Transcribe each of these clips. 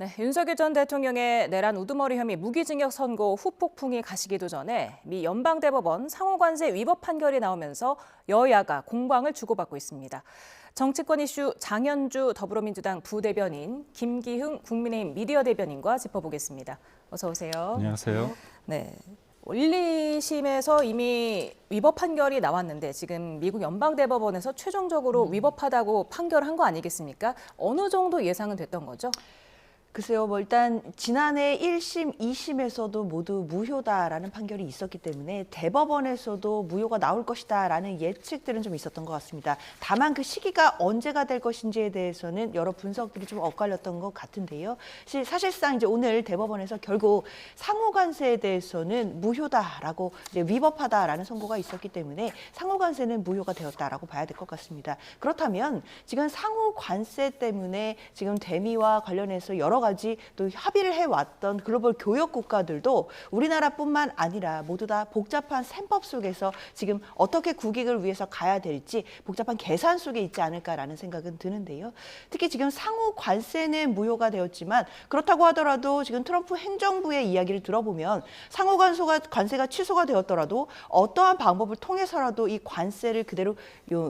네, 윤석열 전 대통령의 내란 우두머리 혐의 무기징역 선고 후폭풍이 가시기도 전에 미 연방대법원 상호관세 위법 판결이 나오면서 여야가 공방을 주고받고 있습니다. 정치권 이슈 장현주 더불어민주당 부대변인, 김기흥 국민의힘 미디어 대변인과 짚어보겠습니다. 어서 오세요. 안녕하세요. 네. 1, 2심에서 이미 위법 판결이 나왔는데 지금 미국 연방대법원에서 최종적으로 위법하다고 판결한 거 아니겠습니까? 어느 정도 예상은 됐던 거죠? 글쎄요, 일단 지난해 1심, 2심에서도 모두 무효다라는 판결이 있었기 때문에 대법원에서도 무효가 나올 것이다라는 예측들은 좀 있었던 것 같습니다. 다만 그 시기가 언제가 될 것인지에 대해서는 여러 분석들이 좀 엇갈렸던 것 같은데요. 사실상 이제 오늘 대법원에서 결국 상호관세에 대해서는 무효다라고 이제 위법하다라는 선고가 있었기 때문에 상호관세는 무효가 되었다라고 봐야 될 것 같습니다. 그렇다면 지금 상호관세 때문에 지금 대미와 관련해서 여러 가지 또 합의를 해왔던 글로벌 교역 국가들도 우리나라뿐만 아니라 모두 다 복잡한 셈법 속에서 지금 어떻게 국익을 위해서 가야 될지 복잡한 계산 속에 있지 않을까라는 생각은 드는데요. 특히 지금 상호 관세는 무효가 되었지만 그렇다고 하더라도 지금 트럼프 행정부의 이야기를 들어보면 상호 관세가 취소가 되었더라도 어떠한 방법을 통해서라도 이 관세를 그대로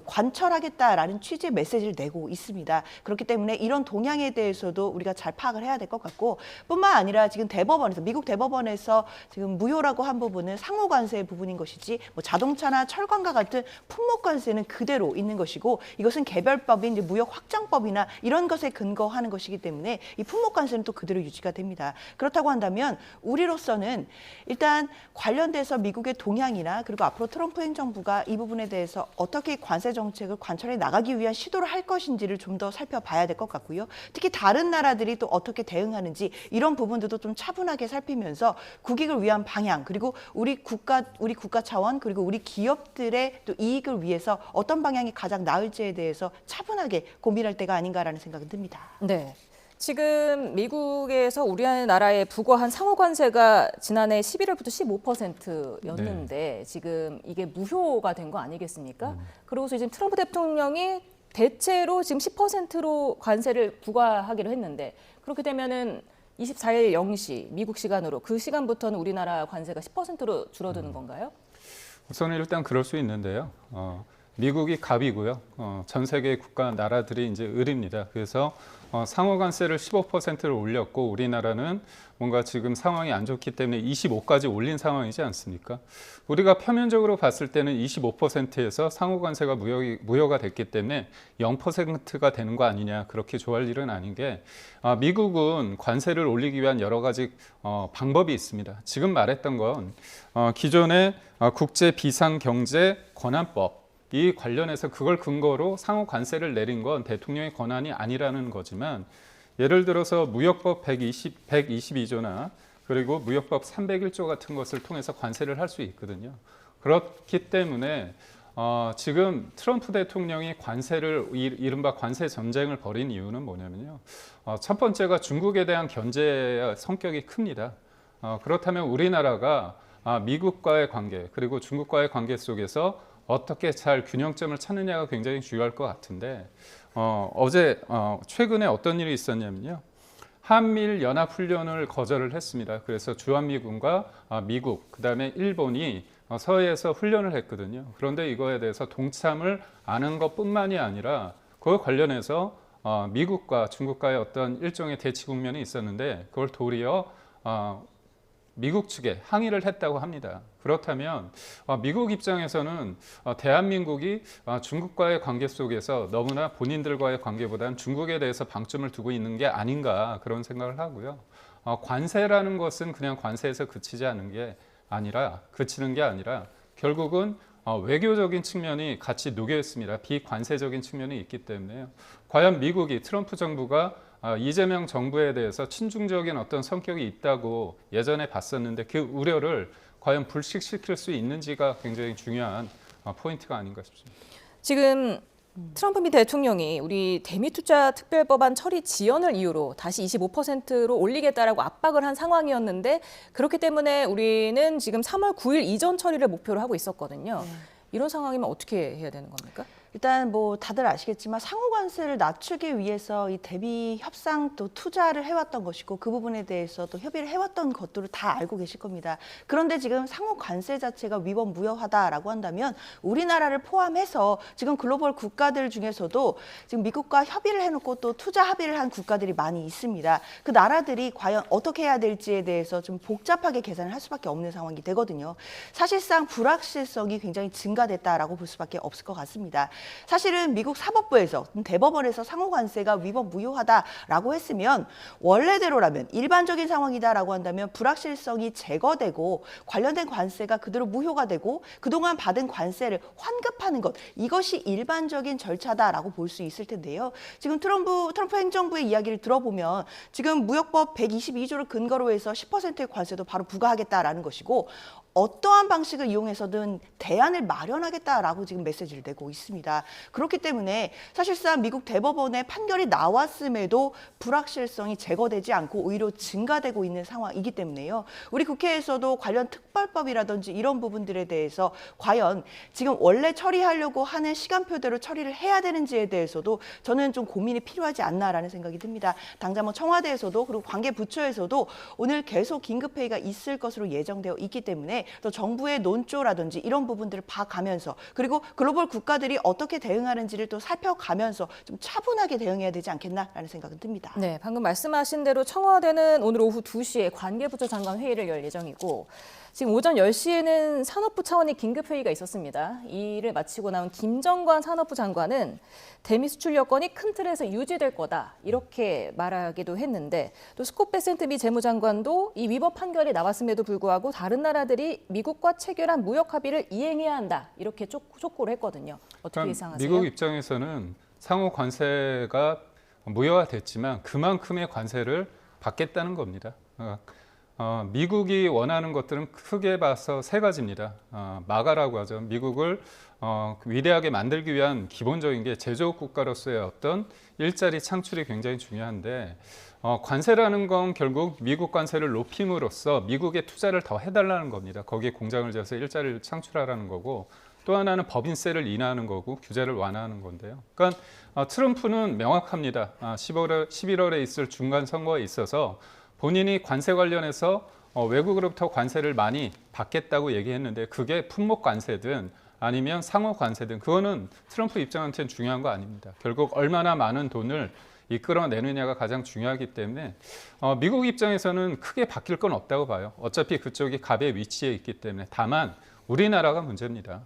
관철하겠다라는 취지의 메시지를 내고 있습니다. 그렇기 때문에 이런 동향에 대해서도 우리가 잘 파악을 해야 될 것 같고 뿐만 아니라 지금 대법원에서 미국 대법원에서 지금 무효라고 한 부분은 상호 관세의 부분인 것이지 뭐 자동차나 철강과 같은 품목 관세는 그대로 있는 것이고 이것은 개별법인 이제 무역 확장법이나 이런 것에 근거하는 것이기 때문에 이 품목 관세는 또 그대로 유지가 됩니다. 그렇다고 한다면 우리로서는 일단 관련돼서 미국의 동향이나 그리고 앞으로 트럼프 행정부가 이 부분에 대해서 어떻게 관세 정책을 관철해 나가기 위한 시도를 할 것인지를 좀 더 살펴봐야 될 것 같고요. 특히 다른 나라들이 또 어떻게 대응하는지 이런 부분들도 좀 차분하게 살피면서 국익을 위한 방향 그리고 우리 국가 차원 그리고 우리 기업들의 또 이익을 위해서 어떤 방향이 가장 나을지에 대해서 차분하게 고민할 때가 아닌가라는 생각은 듭니다. 네. 지금 미국에서 우리나라에 부과한 상호관세가 지난해 11월부터 15%였는데 네. 지금 이게 무효가 된 거 아니겠습니까? 그러고서 지금 트럼프 대통령이 대체로 지금 10%로 관세를 부과하기로 했는데 그렇게 되면은 24일 0시 미국 시간으로 그 시간부터는 우리나라 관세가 10%로 줄어드는 건가요? 우선은 일단 그럴 수 있는데요. 미국이 갑이고요. 전 세계 국가 나라들이 이제 을입니다. 그래서 상호관세를 15%를 올렸고 우리나라는 뭔가 지금 상황이 안 좋기 때문에 25까지 올린 상황이지 않습니까? 우리가 표면적으로 봤을 때는 25%에서 상호관세가 무효가 됐기 때문에 0%가 되는 거 아니냐 그렇게 좋아할 일은 아닌 게 미국은 관세를 올리기 위한 여러 가지 방법이 있습니다. 지금 말했던 건 기존의 국제 비상경제 권한법 이 관련해서 그걸 근거로 상호 관세를 내린 건 대통령의 권한이 아니라는 거지만 예를 들어서 무역법 122조나 그리고 무역법 301조 같은 것을 통해서 관세를 할 수 있거든요. 그렇기 때문에 지금 트럼프 대통령이 관세를 이른바 관세 전쟁을 벌인 이유는 뭐냐면요. 첫 번째가 중국에 대한 견제 성격이 큽니다. 그렇다면 우리나라가 미국과의 관계 그리고 중국과의 관계 속에서 어떻게 잘 균형점을 찾느냐가 굉장히 중요할 것 같은데 최근에 어떤 일이 있었냐면요. 한미일 연합훈련을 거절을 했습니다. 그래서 주한미군과 미국, 그다음에 일본이 서해에서 훈련을 했거든요. 그런데 이거에 대해서 동참을 안 한 것뿐만이 아니라 그와 관련해서 미국과 중국과의 어떤 일종의 대치 국면이 있었는데 그걸 도리어 미국 측에 항의를 했다고 합니다. 그렇다면 미국 입장에서는 대한민국이 중국과의 관계 속에서 너무나 본인들과의 관계보다는 중국에 대해서 방점을 두고 있는 게 아닌가 그런 생각을 하고요. 관세라는 것은 그냥 관세에서 그치는 게 아니라 결국은 외교적인 측면이 같이 녹여 있습니다. 비관세적인 측면이 있기 때문에요. 과연 미국이 트럼프 정부가 이재명 정부에 대해서 친중적인 어떤 성격이 있다고 예전에 봤었는데 그 우려를 과연 불식시킬 수 있는지가 굉장히 중요한 포인트가 아닌가 싶습니다. 지금 트럼프 미 대통령이 우리 대미투자 특별법안 처리 지연을 이유로 다시 25%로 올리겠다라고 압박을 한 상황이었는데 그렇기 때문에 우리는 지금 3월 9일 이전 처리를 목표로 하고 있었거든요. 이런 상황이면 어떻게 해야 되는 겁니까? 일단 뭐 다들 아시겠지만 상호 관세를 낮추기 위해서 이 대비 협상 또 투자를 해왔던 것이고 그 부분에 대해서 또 협의를 해왔던 것들을 다 알고 계실 겁니다. 그런데 지금 상호 관세 자체가 위법 무효하다라고 한다면 우리나라를 포함해서 지금 글로벌 국가들 중에서도 지금 미국과 협의를 해놓고 또 투자 합의를 한 국가들이 많이 있습니다. 그 나라들이 과연 어떻게 해야 될지에 대해서 좀 복잡하게 계산을 할 수밖에 없는 상황이 되거든요. 사실상 불확실성이 굉장히 증가됐다라고 볼 수밖에 없을 것 같습니다. 사실은 미국 사법부에서 대법원에서 상호 관세가 위법 무효하다라고 했으면 원래대로라면 일반적인 상황이다라고 한다면 불확실성이 제거되고 관련된 관세가 그대로 무효가 되고 그동안 받은 관세를 환급하는 것 이것이 일반적인 절차다라고 볼 수 있을 텐데요. 지금 트럼프 행정부의 이야기를 들어보면 지금 무역법 122조를 근거로 해서 10%의 관세도 바로 부과하겠다라는 것이고 어떠한 방식을 이용해서든 대안을 마련하겠다라고 지금 메시지를 내고 있습니다. 그렇기 때문에 사실상 미국 대법원의 판결이 나왔음에도 불확실성이 제거되지 않고 오히려 증가되고 있는 상황이기 때문에요. 우리 국회에서도 관련 특별법이라든지 이런 부분들에 대해서 과연 지금 원래 처리하려고 하는 시간표대로 처리를 해야 되는지에 대해서도 저는 좀 고민이 필요하지 않나라는 생각이 듭니다. 당장 뭐 청와대에서도 그리고 관계 부처에서도 오늘 계속 긴급회의가 있을 것으로 예정되어 있기 때문에 또 정부의 논조라든지 이런 부분들을 봐가면서 그리고 글로벌 국가들이 어떻게 대응하는지를 또 살펴가면서 좀 차분하게 대응해야 되지 않겠나라는 생각은 듭니다. 네, 방금 말씀하신 대로 청와대는 오늘 오후 2시에 관계부처 장관 회의를 열 예정이고 지금 오전 10시에는 산업부 차원의 긴급회의가 있었습니다. 이 일을 마치고 나온 김정관 산업부 장관은 대미 수출 여건이 큰 틀에서 유지될 거다 이렇게 말하기도 했는데 또 스콧 베센트 미 재무장관도 이 위법 판결이 나왔음에도 불구하고 다른 나라들이 미국과 체결한 무역 합의를 이행해야 한다 이렇게 촉구를 했거든요. 어떻게 그러니까 예상하세요? 미국 입장에서는 상호 관세가 무효화됐지만 그만큼의 관세를 받겠다는 겁니다. 미국이 원하는 것들은 크게 봐서 세 가지입니다. 마가라고 하죠. 미국을 위대하게 만들기 위한 기본적인 게 제조업 국가로서의 어떤 일자리 창출이 굉장히 중요한데 관세라는 건 결국 미국 관세를 높임으로써 미국의 투자를 더 해달라는 겁니다. 거기에 공장을 지어서 일자리를 창출하라는 거고 또 하나는 법인세를 인하하는 거고 규제를 완화하는 건데요. 그러니까 트럼프는 명확합니다. 11월에 있을 중간 선거에 있어서 본인이 관세 관련해서 외국으로부터 관세를 많이 받겠다고 얘기했는데 그게 품목 관세든 아니면 상호 관세든 그거는 트럼프 입장한테는 중요한 거 아닙니다. 결국 얼마나 많은 돈을 이끌어내느냐가 가장 중요하기 때문에 미국 입장에서는 크게 바뀔 건 없다고 봐요. 어차피 그쪽이 갑의 위치에 있기 때문에. 다만 우리나라가 문제입니다.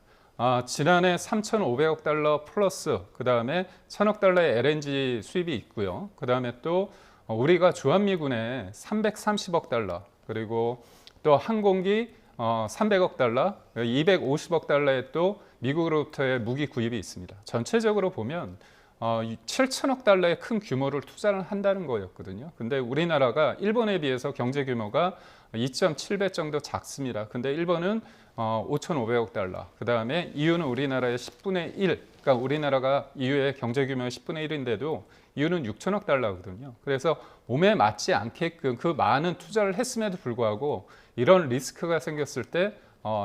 지난해 3,500억 달러 플러스 그다음에 1,000억 달러의 LNG 수입이 있고요. 그다음에 또 우리가 주한미군에 330억 달러 그리고 또 항공기 300억 달러, 250억 달러의 또 미국으로부터의 무기 구입이 있습니다. 전체적으로 보면 7천억 달러의 큰 규모를 투자를 한다는 거였거든요. 근데 우리나라가 일본에 비해서 경제 규모가 2.7배 정도 작습니다. 근데 일본은 5,500억 달러, 그 다음에 EU는 우리나라의 10분의 1, 그러니까 우리나라가 EU의 경제 규모의 10분의 1인데도 EU는 6천억 달러거든요. 그래서 몸에 맞지 않게끔 그 많은 투자를 했음에도 불구하고 이런 리스크가 생겼을 때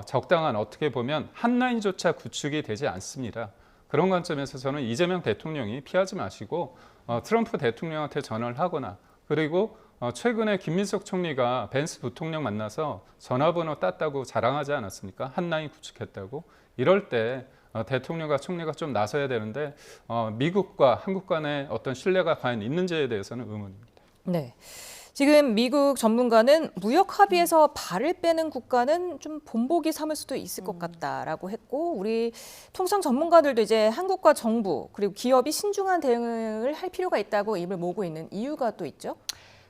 적당한 어떻게 보면 한라인조차 구축이 되지 않습니다. 그런 관점에서 저는 이재명 대통령이 피하지 마시고 트럼프 대통령한테 전화를 하거나 그리고 최근에 김민석 총리가 벤스 부통령 만나서 전화번호 땄다고 자랑하지 않았습니까? 한라인 구축했다고. 이럴 때 대통령과 총리가 좀 나서야 되는데 미국과 한국 간의 어떤 신뢰가 과연 있는지에 대해서는 의문입니다. 네. 지금 미국 전문가는 무역 합의에서 발을 빼는 국가는 좀 본보기 삼을 수도 있을 것 같다라고 했고 우리 통상 전문가들도 이제 한국과 정부 그리고 기업이 신중한 대응을 할 필요가 있다고 입을 모으고 있는 이유가 또 있죠.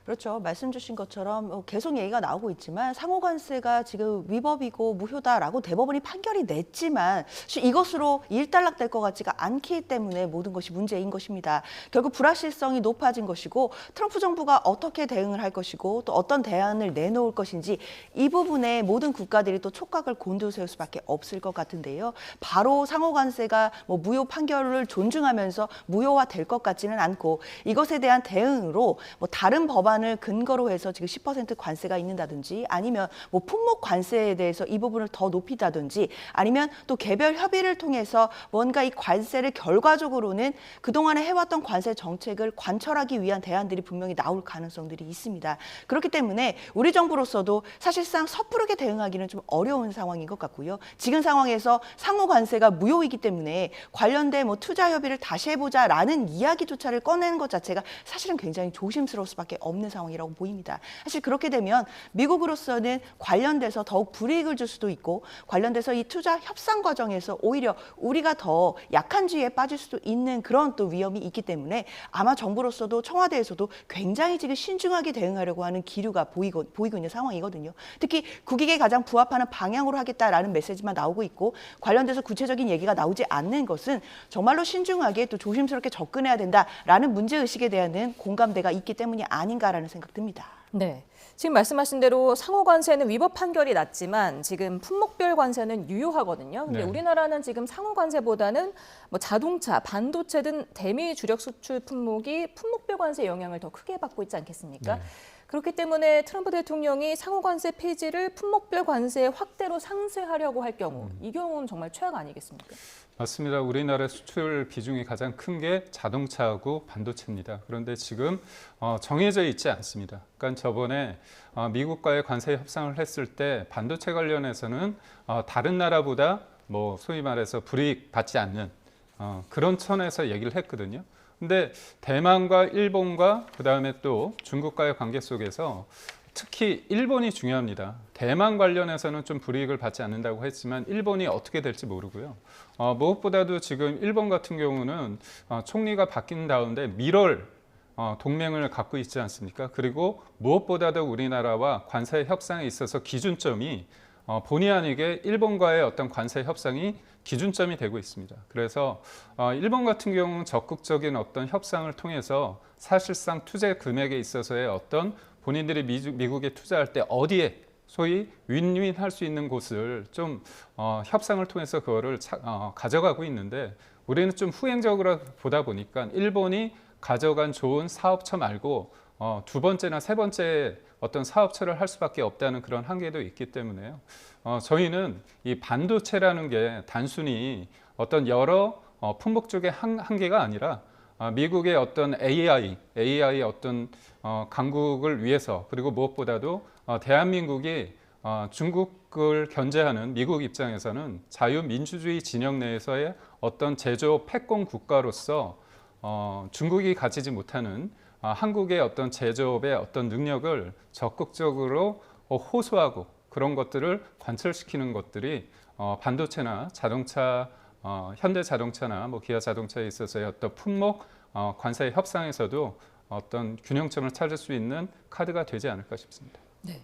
그렇죠. 말씀 주신 것처럼 계속 얘기가 나오고 있지만 상호관세가 지금 위법이고 무효다라고 대법원이 판결이 냈지만 이것으로 일단락될 것 같지가 않기 때문에 모든 것이 문제인 것입니다. 결국 불확실성이 높아진 것이고 트럼프 정부가 어떻게 대응을 할 것이고 또 어떤 대안을 내놓을 것인지 이 부분에 모든 국가들이 또 촉각을 곤두세울 수밖에 없을 것 같은데요. 바로 상호관세가 무효 판결을 존중하면서 무효화될 것 같지는 않고 이것에 대한 대응으로 다른 법안 법안을 근거로 해서 지금 10% 관세가 있는다든지 아니면 뭐 품목 관세에 대해서 이 부분을 더 높이다든지 아니면 또 개별 협의를 통해서 뭔가 이 관세를 결과적으로는 그동안에 해왔던 관세 정책을 관철하기 위한 대안들이 분명히 나올 가능성들이 있습니다. 그렇기 때문에 우리 정부로서도 사실상 섣부르게 대응하기는 좀 어려운 상황인 것 같고요. 지금 상황에서 상호 관세가 무효이기 때문에 관련된 뭐 투자 협의를 다시 해보자라는 이야기조차를 꺼내는 것 자체가 사실은 굉장히 조심스러울 수밖에 없는 상황이라고 보입니다. 사실 그렇게 되면 미국으로서는 관련돼서 더욱 불이익을 줄 수도 있고 관련돼서 이 투자 협상 과정에서 오히려 우리가 더 약한 쥐에 빠질 수도 있는 그런 또 위험이 있기 때문에 아마 정부로서도 청와대에서도 굉장히 지금 신중하게 대응하려고 하는 기류가 보이고 있는 상황이거든요. 특히 국익에 가장 부합하는 방향으로 하겠다라는 메시지만 나오고 있고 관련돼서 구체적인 얘기가 나오지 않는 것은 정말로 신중하게 또 조심스럽게 접근해야 된다라는 문제의식에 대한 공감대가 있기 때문이 아닌가라는 생각 듭니다. 네. 지금 말씀하신 대로 상호 관세는 위법 판결이 났지만 지금 품목별 관세는 유효하거든요. 근데 네. 우리나라는 지금 상호 관세보다는 뭐 자동차, 반도체 등 대미 주력 수출 품목이 품목별 관세 영향을 더 크게 받고 있지 않겠습니까? 네. 그렇기 때문에 트럼프 대통령이 상호 관세 폐지를 품목별 관세 확대로 상쇄하려고 할 경우 이 경우는 정말 최악 아니겠습니까? 맞습니다. 우리나라 수출 비중이 가장 큰 게 자동차하고 반도체입니다. 그런데 지금 정해져 있지 않습니다. 그러니까 저번에 미국과의 관세 협상을 했을 때 반도체 관련해서는 다른 나라보다 뭐 소위 말해서 불이익 받지 않는 그런 천에서 얘기를 했거든요. 근데 대만과 일본과 그다음에 또 중국과의 관계 속에서 특히 일본이 중요합니다. 대만 관련해서는 좀 불이익을 받지 않는다고 했지만 일본이 어떻게 될지 모르고요. 무엇보다도 지금 일본 같은 경우는 총리가 바뀐 다음에 밀월 동맹을 갖고 있지 않습니까? 그리고 무엇보다도 우리나라와 관세 협상에 있어서 기준점이 본의 아니게 일본과의 어떤 관세 협상이 기준점이 되고 있습니다. 그래서 일본 같은 경우는 적극적인 어떤 협상을 통해서 사실상 투자 금액에 있어서의 어떤 본인들이 미국에 투자할 때 어디에 소위 윈윈 할 수 있는 곳을 좀 협상을 통해서 그거를 가져가고 있는데 우리는 좀 후행적으로 보다 보니까 일본이 가져간 좋은 사업처 말고 두 번째나 세 번째 어떤 사업처를 할 수밖에 없다는 그런 한계도 있기 때문에요. 저희는 이 반도체라는 게 단순히 어떤 여러 품목 쪽의 한계가 아니라 미국의 어떤 AI 어떤 강국을 위해서 그리고 무엇보다도 대한민국이 중국을 견제하는 미국 입장에서는 자유민주주의 진영 내에서의 어떤 제조 패권 국가로서 중국이 가지지 못하는 한국의 어떤 제조업의 어떤 능력을 적극적으로 호소하고 그런 것들을 관철시키는 것들이 반도체나 자동차, 현대자동차나 뭐 기아자동차에 있어서의 어떤 품목 관세 협상에서도 어떤 균형점을 찾을 수 있는 카드가 되지 않을까 싶습니다. 네.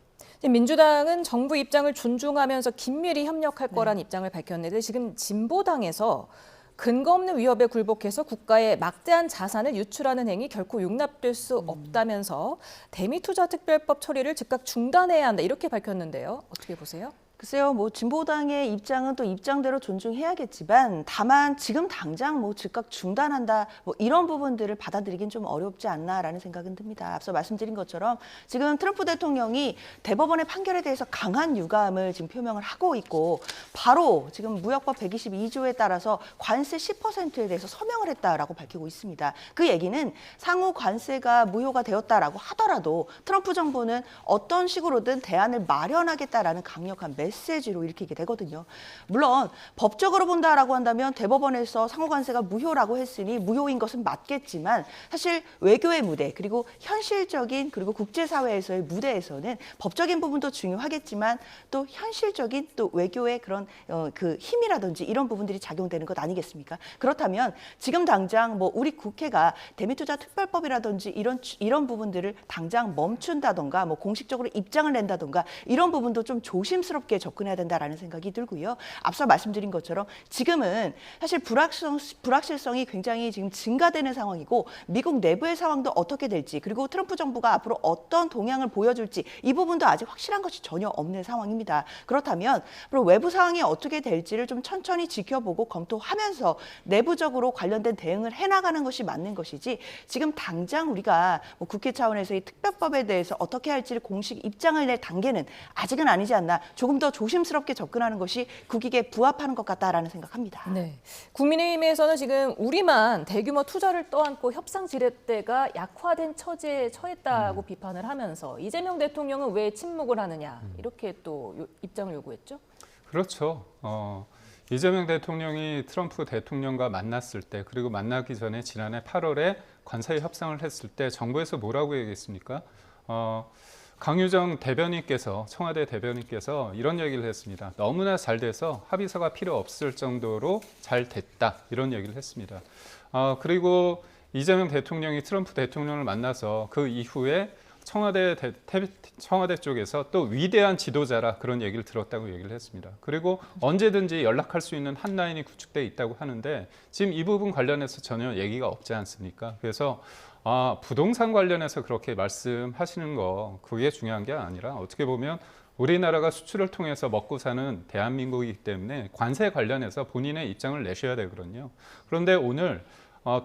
민주당은 정부 입장을 존중하면서 긴밀히 협력할 거란 입장을 밝혔는데 지금 진보당에서 근거 없는 위협에 굴복해서 국가의 막대한 자산을 유출하는 행위 결코 용납될 수 없다면서 대미투자특별법 처리를 즉각 중단해야 한다 이렇게 밝혔는데요. 어떻게 보세요? 글쎄요, 뭐 진보당의 입장은 또 입장대로 존중해야겠지만 다만 지금 당장 뭐 즉각 중단한다 뭐 이런 부분들을 받아들이긴 좀 어렵지 않나라는 생각은 듭니다. 앞서 말씀드린 것처럼 지금 트럼프 대통령이 대법원의 판결에 대해서 강한 유감을 지금 표명을 하고 있고 바로 지금 무역법 122조에 따라서 관세 10%에 대해서 서명을 했다라고 밝히고 있습니다. 그 얘기는 상호 관세가 무효가 되었다라고 하더라도 트럼프 정부는 어떤 식으로든 대안을 마련하겠다라는 강력한 메시지로 읽히게 되거든요. 물론 법적으로 본다라고 한다면 대법원에서 상호관세가 무효라고 했으니 무효인 것은 맞겠지만 사실 외교의 무대 그리고 현실적인 그리고 국제사회에서의 무대에서는 법적인 부분도 중요하겠지만 또 현실적인 또 외교의 그런 그 힘이라든지 이런 부분들이 작용되는 것 아니겠습니까? 그렇다면 지금 당장 뭐 우리 국회가 대미투자특별법이라든지 이런 부분들을 당장 멈춘다던가 뭐 공식적으로 입장을 낸다던가 이런 부분도 좀 조심스럽게 있게 접근해야 된다라는 생각이 들고요. 앞서 말씀드린 것처럼 지금은 사실 불확실성이 굉장히 지금 증가되는 상황이고 미국 내부의 상황도 어떻게 될지 그리고 트럼프 정부가 앞으로 어떤 동향을 보여줄지 이 부분도 아직 확실한 것이 전혀 없는 상황입니다. 그렇다면 앞으로 외부 상황이 어떻게 될지를 좀 천천히 지켜보고 검토하면서 내부적으로 관련된 대응을 해나가는 것이 맞는 것이지 지금 당장 우리가 뭐 국회 차원에서의 특별법에 대해서 어떻게 할지를 공식 입장을 낼 단계는 아직은 아니지 않나 조금 더 조심스럽게 접근하는 것이 국익에 부합하는 것 같다라는 생각합니다. 네. 국민의힘에서는 지금 우리만 대규모 투자를 떠안고 협상 지렛대가 약화된 처지에 처했다고 비판을 하면서 이재명 대통령은 왜 침묵을 하느냐 이렇게 또 입장을 요구했죠. 그렇죠. 이재명 대통령이 트럼프 대통령과 만났을 때 그리고 만나기 전에 지난해 8월에 관세 협상을 했을 때 정부에서 뭐라고 얘기했습니까? 강유정 대변인께서 청와대 대변인께서 이런 얘기를 했습니다. 너무나 잘 돼서 합의서가 필요 없을 정도로 잘 됐다 이런 얘기를 했습니다. 그리고 이재명 대통령이 트럼프 대통령을 만나서 그 이후에 청와대 쪽에서 또 위대한 지도자라 그런 얘기를 들었다고 얘기를 했습니다. 그리고 언제든지 연락할 수 있는 한 라인이 구축돼 있다고 하는데 지금 이 부분 관련해서 전혀 얘기가 없지 않습니까? 그래서 부동산 관련해서 그렇게 말씀하시는 거 그게 중요한 게 아니라 어떻게 보면 우리나라가 수출을 통해서 먹고 사는 대한민국이기 때문에 관세 관련해서 본인의 입장을 내셔야 되거든요. 그런데 오늘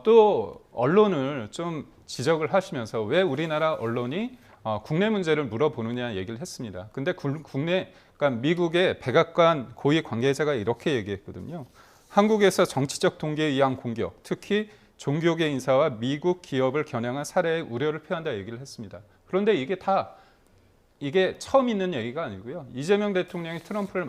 또 언론을 좀 지적을 하시면서 왜 우리나라 언론이 국내 문제를 물어보느냐 얘기를 했습니다. 근데 그러니까 미국의 백악관 고위 관계자가 이렇게 얘기했거든요. 한국에서 정치적 동기에 의한 공격, 특히 종교계 인사와 미국 기업을 겨냥한 사례에 우려를 표한다 얘기를 했습니다. 그런데 이게 처음 있는 얘기가 아니고요. 이재명 대통령이 트럼프를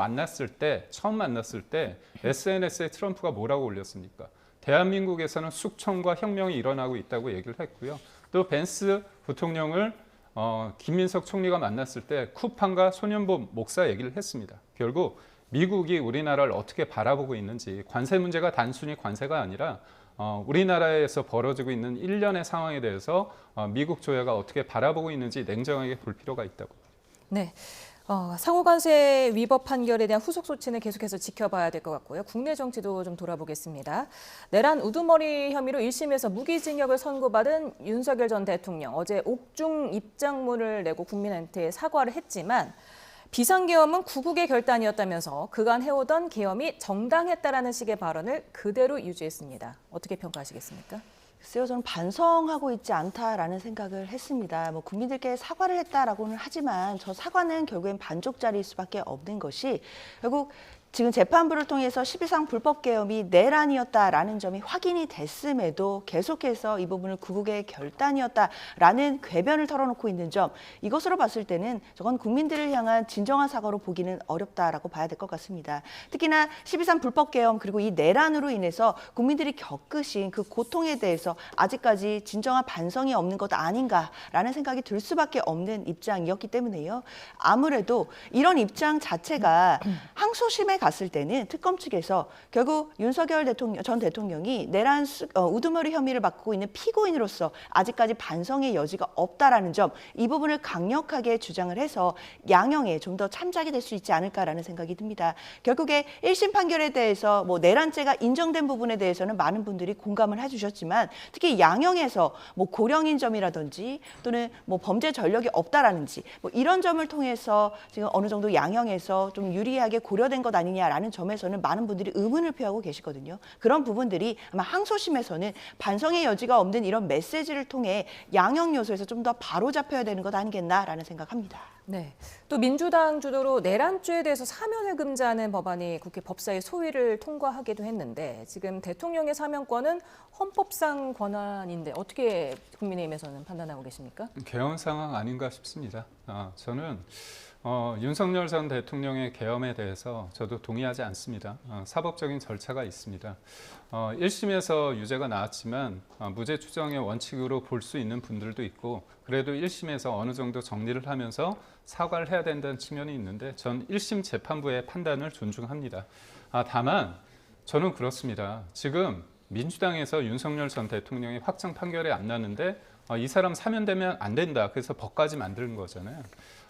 처음 만났을 때 SNS에 트럼프가 뭐라고 올렸습니까? 대한민국에서는 숙청과 혁명이 일어나고 있다고 얘기를 했고요. 또 벤스 부통령을 김민석 총리가 만났을 때 쿠팡과 소년보 목사 얘기를 했습니다. 결국 미국이 우리나라를 어떻게 바라보고 있는지 관세 문제가 단순히 관세가 아니라 우리나라에서 벌어지고 있는 일련의 상황에 대해서 미국 조야가 어떻게 바라보고 있는지 냉정하게 볼 필요가 있다고. 네. 상호관세 위법 판결에 대한 후속 조치는 계속해서 지켜봐야 될 것 같고요. 국내 정치도 좀 돌아보겠습니다. 내란 우두머리 혐의로 1심에서 무기징역을 선고받은 윤석열 전 대통령 어제 옥중 입장문을 내고 국민한테 사과를 했지만 비상계엄은 구국의 결단이었다면서 그간 해오던 계엄이 정당했다라는 식의 발언을 그대로 유지했습니다. 어떻게 평가하시겠습니까? 글쎄요, 저는 반성하고 있지 않다라는 생각을 했습니다. 뭐 국민들께 사과를 했다라고는 하지만 저 사과는 결국엔 반쪽짜리일 수밖에 없는 것이 결국 지금 재판부를 통해서 12상 불법 계엄이 내란이었다라는 점이 확인이 됐음에도 계속해서 이 부분을 구국의 결단이었다라는 궤변을 털어놓고 있는 점, 이것으로 봤을 때는 저건 국민들을 향한 진정한 사과로 보기는 어렵다라고 봐야 될 것 같습니다. 특히나 12상 불법 계엄 그리고 이 내란으로 인해서 국민들이 겪으신 그 고통에 대해서 아직까지 진정한 반성이 없는 것 아닌가라는 생각이 들 수밖에 없는 입장이었기 때문에요. 아무래도 이런 입장 자체가 항소심에 갔을 때는 특검 측에서 결국 윤석열 전 대통령이 내란 우두머리 혐의를 받고 있는 피고인으로서 아직까지 반성의 여지가 없다라는 점, 이 부분을 강력하게 주장을 해서 양형에 좀 더 참작이 될 수 있지 않을까라는 생각이 듭니다. 결국에 1심 판결에 대해서 뭐 내란죄가 인정된 부분에 대해서는 많은 분들이 공감을 해주셨지만 특히 양형에서 뭐 고령인 점이라든지 또는 뭐 범죄 전력이 없다라는지 뭐 이런 점을 통해서 지금 어느 정도 양형에서 좀 유리하게 고려된 것 아니냐라는 점에서는 많은 분들이 의문을 표하고 계시거든요. 그런 부분들이 아마 항소심에서는 반성의 여지가 없는 이런 메시지를 통해 양형 요소에서 좀 더 바로잡혀야 되는 것 아니겠나라는 생각합니다. 네. 또 민주당 주도로 내란죄에 대해서 사면을 금지하는 법안이 국회 법사위 소위를 통과하기도 했는데 지금 대통령의 사면권은 헌법상 권한인데 어떻게 국민의힘에서는 판단하고 계십니까? 개헌 상황 아닌가 싶습니다. 저는 윤석열 전 대통령의 계엄에 대해서 저도 동의하지 않습니다. 사법적인 절차가 있습니다. 1심에서 유죄가 나왔지만 무죄 추정의 원칙으로 볼 수 있는 분들도 있고 그래도 1심에서 어느 정도 정리를 하면서 사과를 해야 된다는 측면이 있는데 전 1심 재판부의 판단을 존중합니다. 다만 저는 그렇습니다. 지금 민주당에서 윤석열 전 대통령이 확정 판결이 안 나는데 이 사람 사면되면 안 된다. 그래서 법까지 만드는 거잖아요.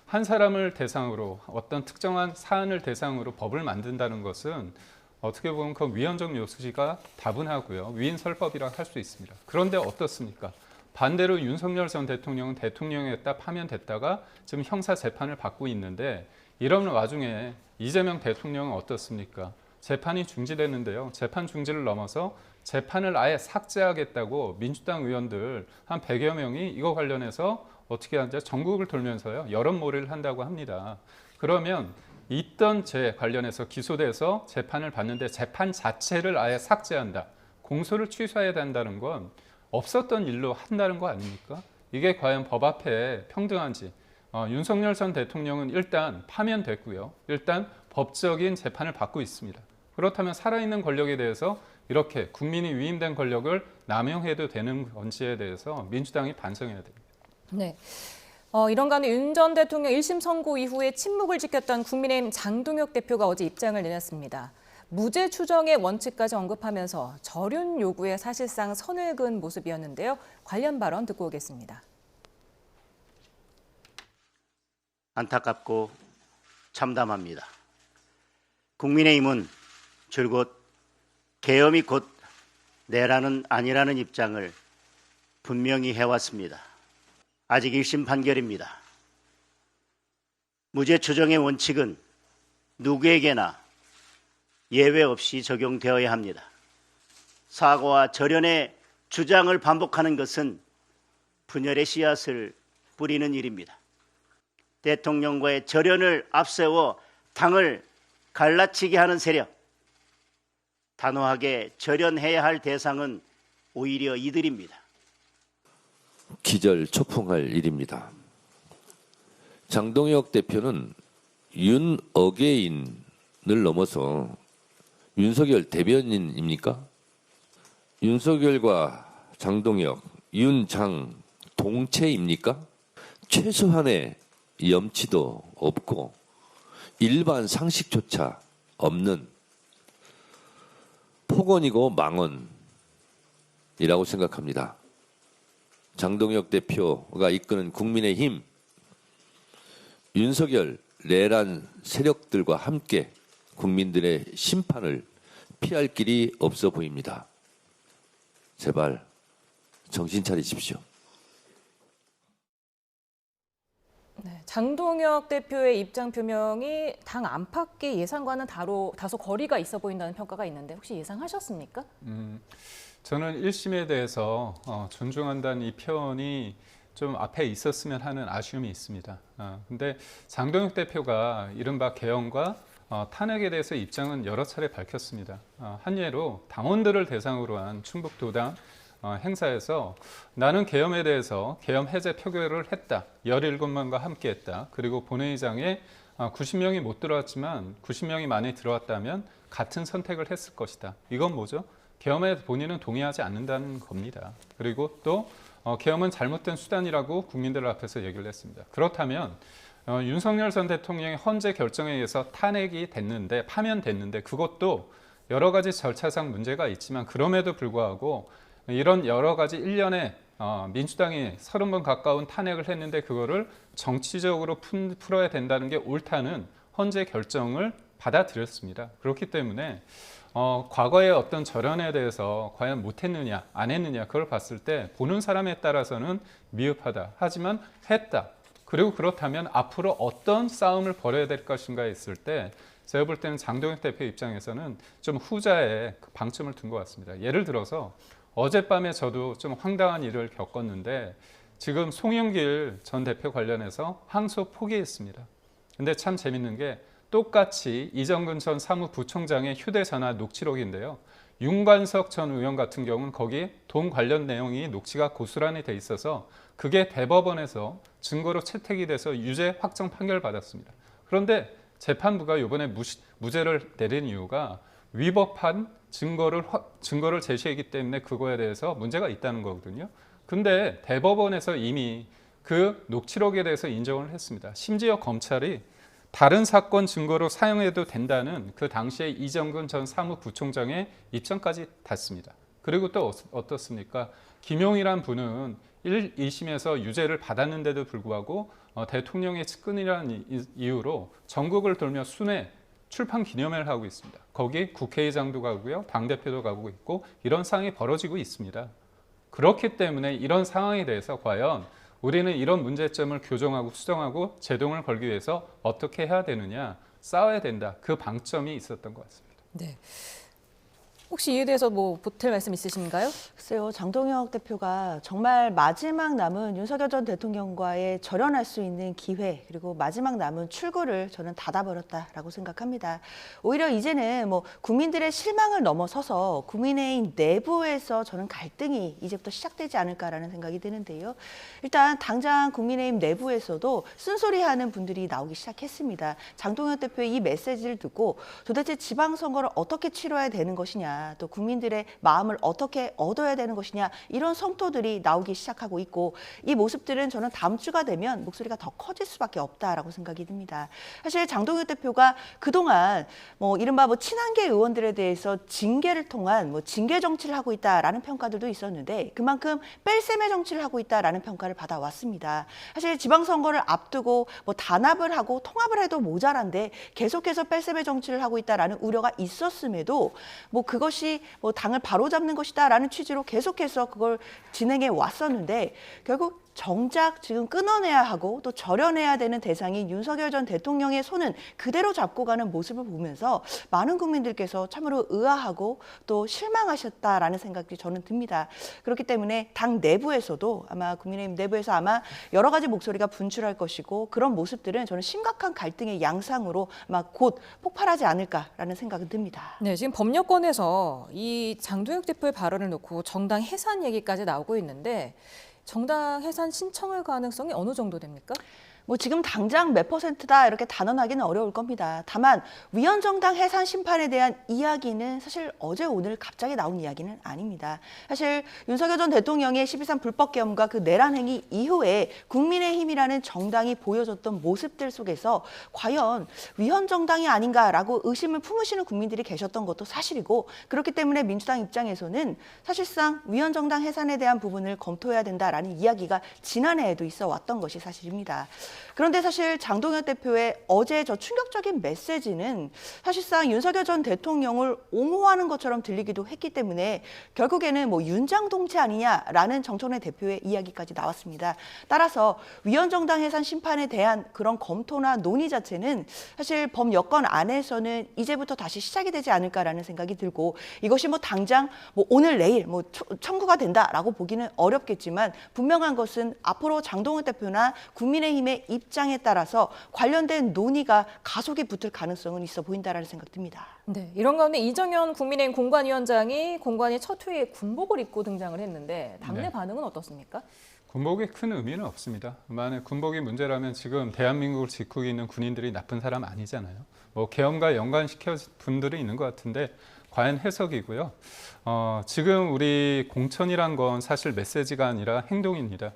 한 사람을 대상으로 어떤 특정한 사안을 대상으로 법을 만든다는 것은 어떻게 보면 그 위헌적 요소가 다분하고요. 위인설법이라고 할 수 있습니다. 그런데 어떻습니까? 반대로 윤석열 전 대통령은 대통령이었다 파면됐다가 지금 형사 재판을 받고 있는데 이런 와중에 이재명 대통령은 어떻습니까? 재판이 중지됐는데요. 재판 중지를 넘어서 재판을 아예 삭제하겠다고 민주당 의원들 한 100여 명이 이거 관련해서 어떻게 하는지 전국을 돌면서요. 여론몰이를 한다고 합니다. 그러면 있던 죄 관련해서 기소돼서 재판을 받는데 재판 자체를 아예 삭제한다. 공소를 취소해야 된다는 건 없었던 일로 한다는 거 아닙니까? 이게 과연 법 앞에 평등한지. 윤석열 전 대통령은 일단 파면됐고요. 일단 법적인 재판을 받고 있습니다. 그렇다면 살아있는 권력에 대해서 이렇게 국민이 위임된 권력을 남용해도 되는 건지에 대해서 민주당이 반성해야 됩니다. 네. 이런 가운데 윤 전 대통령 1심 선고 이후에 침묵을 지켰던 국민의힘 장동혁 대표가 어제 입장을 내놨습니다. 무죄 추정의 원칙까지 언급하면서 절윤 요구에 사실상 선을 그은 모습이었는데요. 관련 발언 듣고 오겠습니다. 안타깝고 참담합니다. 국민의힘은 줄곧 계엄이 곧 내란은 아니라는 입장을 분명히 해왔습니다. 아직 1심 판결입니다. 무죄 추정의 원칙은 누구에게나 예외 없이 적용되어야 합니다. 사과와 절연의 주장을 반복하는 것은 분열의 씨앗을 뿌리는 일입니다. 대통령과의 절연을 앞세워 당을 갈라치게 하는 세력, 단호하게 절연해야 할 대상은 오히려 이들입니다. 기절초풍할 일입니다. 장동혁 대표는 윤어게인을 넘어서 윤석열 대변인입니까? 윤석열과 장동혁, 윤장 동체입니까? 최소한의 염치도 없고 일반 상식조차 없는 폭언이고 망언이라고 생각합니다. 장동혁 대표가 이끄는 국민의힘, 윤석열 내란 세력들과 함께 국민들의 심판을 피할 길이 없어 보입니다. 제발 정신 차리십시오. 네, 장동혁 대표의 입장 표명이 당 안팎의 예상과는 다소 거리가 있어 보인다는 평가가 있는데 혹시 예상하셨습니까? 저는 1심에 대해서 존중한다는 이 표현이 좀 앞에 있었으면 하는 아쉬움이 있습니다. 근데 장동혁 대표가 이른바 개헌과 탄핵에 대해서 입장은 여러 차례 밝혔습니다. 한 예로 당원들을 대상으로 한 충북도당 행사에서 나는 계엄에 대해서 계엄 해제 표결을 했다. 17명과 함께 했다. 그리고 본회의장에 90명이 못 들어왔지만 90명이 많이 들어왔다면 같은 선택을 했을 것이다. 이건 뭐죠? 계엄에 본인은 동의하지 않는다는 겁니다. 그리고 또 계엄은 잘못된 수단이라고 국민들 앞에서 얘기를 했습니다. 그렇다면 윤석열 전 대통령의 헌재 결정에 의해서 탄핵이 됐는데 파면됐는데 그것도 여러 가지 절차상 문제가 있지만 그럼에도 불구하고 이런 여러 가지 일련의 민주당이 30번 가까운 탄핵을 했는데 그거를 정치적으로 풀어야 된다는 게 옳다는 헌재 결정을 받아들였습니다. 그렇기 때문에 과거의 어떤 절연에 대해서 과연 못했느냐 안 했느냐 그걸 봤을 때 보는 사람에 따라서는 미흡하다. 하지만 했다. 그리고 그렇다면 앞으로 어떤 싸움을 벌여야 될 것인가 했을 때 제가 볼 때는 장동혁 대표 입장에서는 좀 후자에 방점을 둔 것 같습니다. 예를 들어서 어젯밤에 저도 좀 황당한 일을 겪었는데 지금 송영길 전 대표 관련해서 항소 포기했습니다. 근데 참 재밌는 게 똑같이 이정근 전 사무부총장의 휴대전화 녹취록인데요. 윤관석 전 의원 같은 경우는 거기에 돈 관련 내용이 녹취가 고스란히 돼 있어서 그게 대법원에서 증거로 채택이 돼서 유죄 확정 판결을 받았습니다. 그런데 재판부가 이번에 무죄를 내린 이유가 위법한 증거를 제시했기 때문에 그거에 대해서 문제가 있다는 거거든요. 근데 대법원에서 이미 그 녹취록에 대해서 인정을 했습니다. 심지어 검찰이 다른 사건 증거로 사용해도 된다는 그 당시에 이정근 전 사무부총장의 입장까지 닿습니다. 그리고 또 어떻습니까? 김용이란 분은 1, 2심에서 유죄를 받았는데도 불구하고 대통령의 측근이라는 이유로 전국을 돌며 순회 출판 기념회를 하고 있습니다. 거기 국회의장도 가고요, 당대표도 가고 있고 이런 상황이 벌어지고 있습니다. 그렇기 때문에 이런 상황에 대해서 과연 우리는 이런 문제점을 교정하고 수정하고 제동을 걸기 위해서 어떻게 해야 되느냐, 싸워야 된다. 그 방점이 있었던 것 같습니다. 네. 혹시 이에 대해서 뭐 보탤 말씀 있으신가요? 글쎄요, 장동혁 대표가 정말 마지막 남은 윤석열 전 대통령과의 절연할 수 있는 기회, 그리고 마지막 남은 출구를 저는 닫아버렸다라고 생각합니다. 오히려 이제는 뭐 국민들의 실망을 넘어서서 국민의힘 내부에서 저는 갈등이 이제부터 시작되지 않을까라는 생각이 드는데요. 일단 당장 국민의힘 내부에서도 쓴소리하는 분들이 나오기 시작했습니다. 장동혁 대표의 이 메시지를 듣고 도대체 지방선거를 어떻게 치러야 되는 것이냐, 또 국민들의 마음을 어떻게 얻어야 되는 것이냐, 이런 성토들이 나오기 시작하고 있고, 이 모습들은 저는 다음 주가 되면 목소리가 더 커질 수밖에 없다라고 생각이 듭니다. 사실 장동혁 대표가 그동안 이른바 친한계 의원들에 대해서 징계를 통한 징계 정치를 하고 있다라는 평가들도 있었는데, 그만큼 뺄셈의 정치를 하고 있다라는 평가를 받아왔습니다. 사실 지방선거를 앞두고 단합을 하고 통합을 해도 모자란데 계속해서 뺄셈의 정치를 하고 있다라는 우려가 있었음에도 그것이 당을 바로잡는 것이다라는 취지로 계속해서 그걸 진행해 왔었는데, 결국 정작 지금 끊어내야 하고 또 절연해야 되는 대상이 윤석열 전 대통령의 손은 그대로 잡고 가는 모습을 보면서 많은 국민들께서 참으로 의아하고 또 실망하셨다라는 생각이 저는 듭니다. 그렇기 때문에 당 내부에서도 아마 국민의힘 내부에서 아마 여러 가지 목소리가 분출할 것이고, 그런 모습들은 저는 심각한 갈등의 양상으로 아마 곧 폭발하지 않을까라는 생각은 듭니다. 네, 지금 법률권에서 이 장동혁 대표의 발언을 놓고 정당 해산 얘기까지 나오고 있는데, 정당 해산 신청할 가능성이 어느 정도 됩니까? 지금 당장 몇 %다 이렇게 단언하기는 어려울 겁니다. 다만 위헌정당 해산 심판에 대한 이야기는 사실 어제 오늘 갑자기 나온 이야기는 아닙니다. 사실 윤석열 전 대통령의 12.3 불법 계엄과 그 내란 행위 이후에 국민의힘이라는 정당이 보여줬던 모습들 속에서 과연 위헌정당이 아닌가라고 의심을 품으시는 국민들이 계셨던 것도 사실이고, 그렇기 때문에 민주당 입장에서는 사실상 위헌정당 해산에 대한 부분을 검토해야 된다라는 이야기가 지난해에도 있어 왔던 것이 사실입니다. 그런데 사실 장동혁 대표의 어제 저 충격적인 메시지는 사실상 윤석열 전 대통령을 옹호하는 것처럼 들리기도 했기 때문에 결국에는 윤장동체 아니냐라는 정청래 대표의 이야기까지 나왔습니다. 따라서 위헌정당 해산 심판에 대한 그런 검토나 논의 자체는 사실 범여권 안에서는 이제부터 다시 시작이 되지 않을까라는 생각이 들고, 이것이 당장 오늘 내일 청구가 된다라고 보기는 어렵겠지만, 분명한 것은 앞으로 장동혁 대표나 국민의힘의 입장에 따라서 관련된 논의가 가속이 붙을 가능성은 있어 보인다라는 생각 듭니다. 네, 이런 가운데 이정현 국민의힘 공관위원장이 공관위 첫 회의에 군복을 입고 등장을 했는데, 당내 반응은 어떻습니까? 군복에 큰 의미는 없습니다. 만약 군복이 문제라면 지금 대한민국을 지키고 있는 군인들이 나쁜 사람 아니잖아요. 계엄과 연관시켜 분들이 있는 것 같은데 과연 해석이고요. 지금 우리 공천이란 건 사실 메시지가 아니라 행동입니다.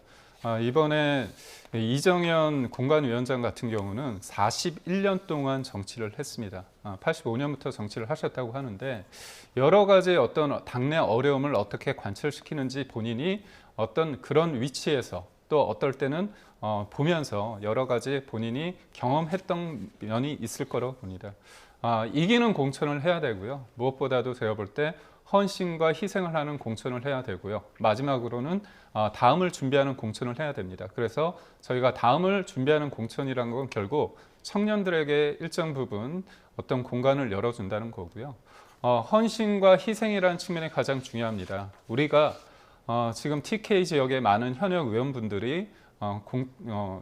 이번에 이정현 공관위원장 같은 경우는 41년 동안 정치를 했습니다. 85년부터 정치를 하셨다고 하는데, 여러 가지 어떤 당내 어려움을 어떻게 관철시키는지 본인이 어떤 그런 위치에서, 또 어떨 때는 보면서 여러 가지 본인이 경험했던 면이 있을 거라고 봅니다. 이기는 공천을 해야 되고요. 무엇보다도 제가 볼 때 헌신과 희생을 하는 공천을 해야 되고요. 마지막으로는 다음을 준비하는 공천을 해야 됩니다. 그래서 저희가 다음을 준비하는 공천이란 건 결국 청년들에게 일정 부분 어떤 공간을 열어준다는 거고요. 헌신과 희생이라는 측면이 가장 중요합니다. 우리가 지금 TK 지역의 많은 현역 의원분들이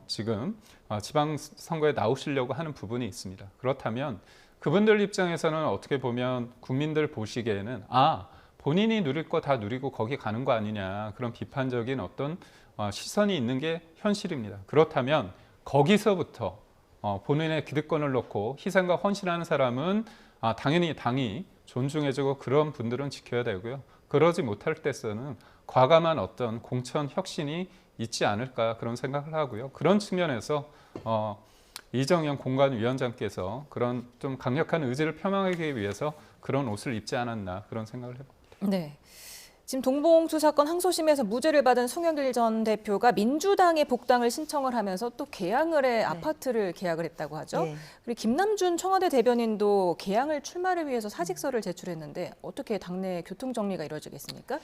지금 지방선거에 나오시려고 하는 부분이 있습니다. 그렇다면 그분들 입장에서는 어떻게 보면 국민들 보시기에는 본인이 누릴 거 다 누리고 거기 가는 거 아니냐, 그런 비판적인 어떤 시선이 있는 게 현실입니다. 그렇다면 거기서부터 본인의 기득권을 놓고 희생과 헌신하는 사람은 당연히 당이 존중해주고 그런 분들은 지켜야 되고요. 그러지 못할 때서는 과감한 어떤 공천 혁신이 있지 않을까, 그런 생각을 하고요. 그런 측면에서 이정현 공관위원장께서 그런 좀 강력한 의지를 표명하기 위해서 그런 옷을 입지 않았나, 그런 생각을 해봅니다. 네. 지금 동봉투 사건 항소심에서 무죄를 받은 송영길 전 대표가 민주당에 복당을 신청을 하면서 또 개항을 해 아파트를 계약을 했다고 하죠. 네. 그리고 김남준 청와대 대변인도 개항을 출마를 위해서 사직서를 제출했는데 어떻게 당내 교통 정리가 이루어지겠습니까?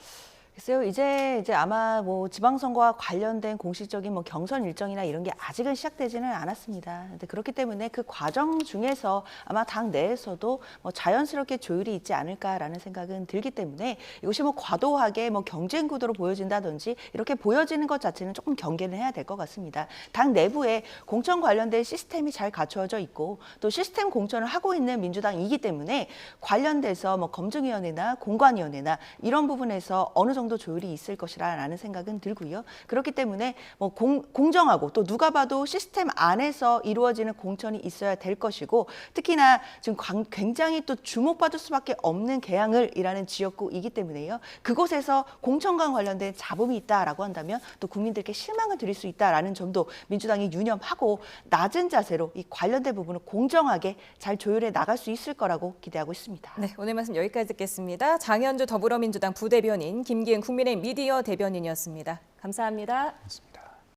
글쎄요, 이제 아마 뭐 지방선거와 관련된 공식적인 뭐 경선 일정이나 이런 게 아직은 시작되지는 않았습니다. 근데 그렇기 때문에 그 과정 중에서 아마 당 내에서도 뭐 자연스럽게 조율이 있지 않을까라는 생각은 들기 때문에 이것이 뭐 과도하게 뭐 경쟁 구도로 보여진다든지 이렇게 보여지는 것 자체는 조금 경계는 해야 될 것 같습니다. 당 내부에 공천 관련된 시스템이 잘 갖추어져 있고 또 시스템 공천을 하고 있는 민주당이기 때문에 관련돼서 뭐 검증위원회나 공관위원회나 이런 부분에서 어느 정도 조율이 있을 것이라는 생각은 들고요. 그렇기 때문에 뭐 공정하고 또 누가 봐도 시스템 안에서 이루어지는 공천이 있어야 될 것이고 특히나 지금 굉장히 또 주목받을 수밖에 없는 개항을이라는 지역구이기 때문에요. 그곳에서 공천과 관련된 잡음이 있다라고 한다면 또 국민들께 실망을 드릴 수 있다라는 점도 민주당이 유념하고 낮은 자세로 이 관련된 부분을 공정하게 잘 조율해 나갈 수 있을 거라고 기대하고 있습니다. 네, 오늘 말씀 여기까지 듣겠습니다. 장현주 더불어민주당 부대변인, 김기은 국민의힘 미디어 대변인이었습니다. 감사합니다.